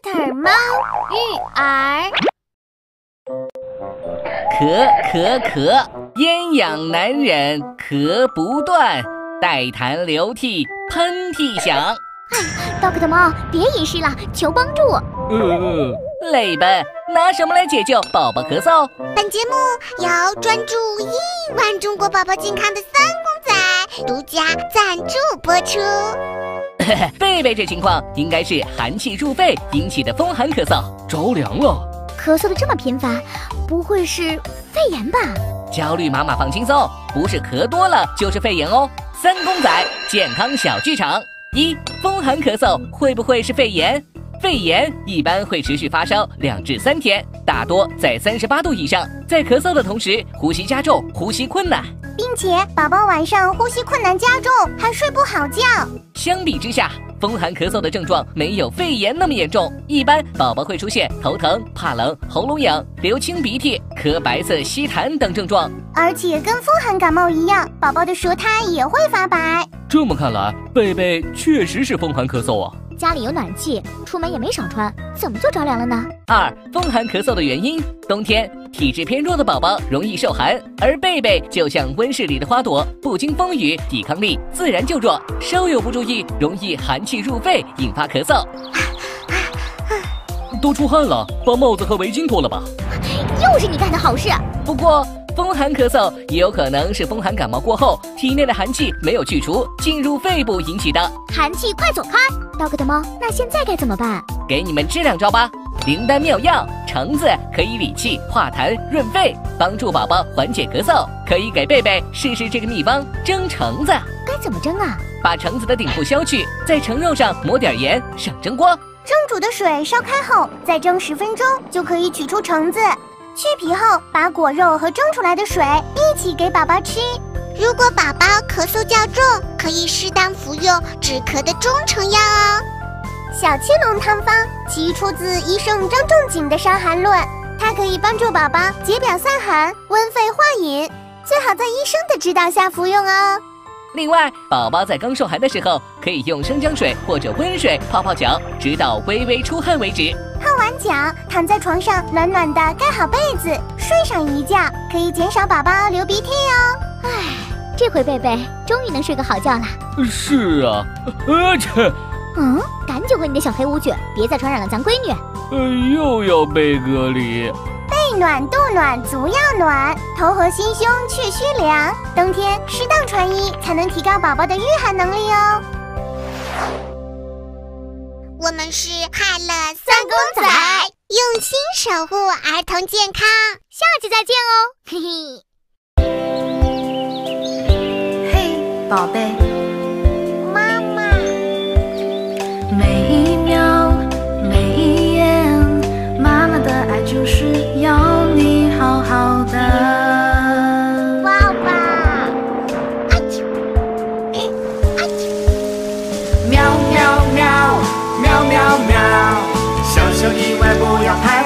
Mr. 猫育儿。咳，咽痒难忍，咳不断，带痰流涕，喷嚏响。Dr. 猫，别饮食了，求帮助。累笨，拿什么来解救宝宝咳嗽？本节目由专注亿万中国宝宝健康的三公仔独家赞助播出。贝贝这情况应该是寒气入肺引起的风寒咳嗽，着凉了。咳嗽的这么频繁，不会是肺炎吧？焦虑妈妈放轻松，不是咳多了就是肺炎哦。三公仔健康小剧场：一、风寒咳嗽会不会是肺炎？肺炎一般会持续发烧2至3天，大多在38度以上，在咳嗽的同时呼吸加重，呼吸困难，并且宝宝晚上呼吸困难加重，还睡不好觉。相比之下，风寒咳嗽的症状没有肺炎那么严重，一般宝宝会出现头疼、怕冷、喉咙痒、流清鼻涕、咳白色稀痰等症状，而且跟风寒感冒一样，宝宝的舌苔也会发白。这么看来，贝贝确实是风寒咳嗽啊。家里有暖气，出门也没少穿，怎么就着凉了呢？二、风寒咳嗽的原因：冬天体质偏弱的宝宝容易受寒，而贝贝就像温室里的花朵，不经风雨，抵抗力自然就弱，稍有不注意，容易寒气入肺，引发咳嗽。都出汗了，把帽子和围巾脱了吧。又是你干的好事。不过风寒咳嗽也有可能是风寒感冒过后，体内的寒气没有去除，进入肺部引起的。寒气快走开！Dr. 猫，那现在该怎么办？给你们支2招吧。灵丹妙药，橙子可以理气、化痰、润肺，帮助宝宝缓解咳嗽。可以给贝贝试试这个秘方：蒸橙子。该怎么蒸啊？把橙子的顶部削去，在橙肉上抹点盐，上蒸锅。蒸煮的水烧开后，再蒸10分钟就可以取出橙子。去皮后，把果肉和蒸出来的水一起给宝宝吃。如果宝宝咳嗽较重，可以适当服用止咳的中成药哦。小青龙汤方其出自医圣张仲景的《伤寒论》，它可以帮助宝宝解表散寒、温肺化饮，最好在医生的指导下服用哦。另外，宝宝在刚受寒的时候，可以用生姜水或者温水泡泡脚，直到微微出汗为止。泡完脚，躺在床上暖暖的盖好被子，睡上一觉，可以减少宝宝流鼻涕哦。唉，这回贝贝终于能睡个好觉了。是啊，赶紧回你的小黑屋去，别再传染了咱闺女。又要被隔离。背暖肚暖足要暖，头和心胸却虚凉。冬天适当穿衣，才能提高宝宝的御寒能力哦。我们是快乐三公仔，用心守护儿童健康。下期再见哦，嘿嘿。嘿，宝贝，妈妈，每一秒每一夜，妈妈的爱就是要你好好的。爸爸，喵喵喵，喵喵喵，小小意外不要怕。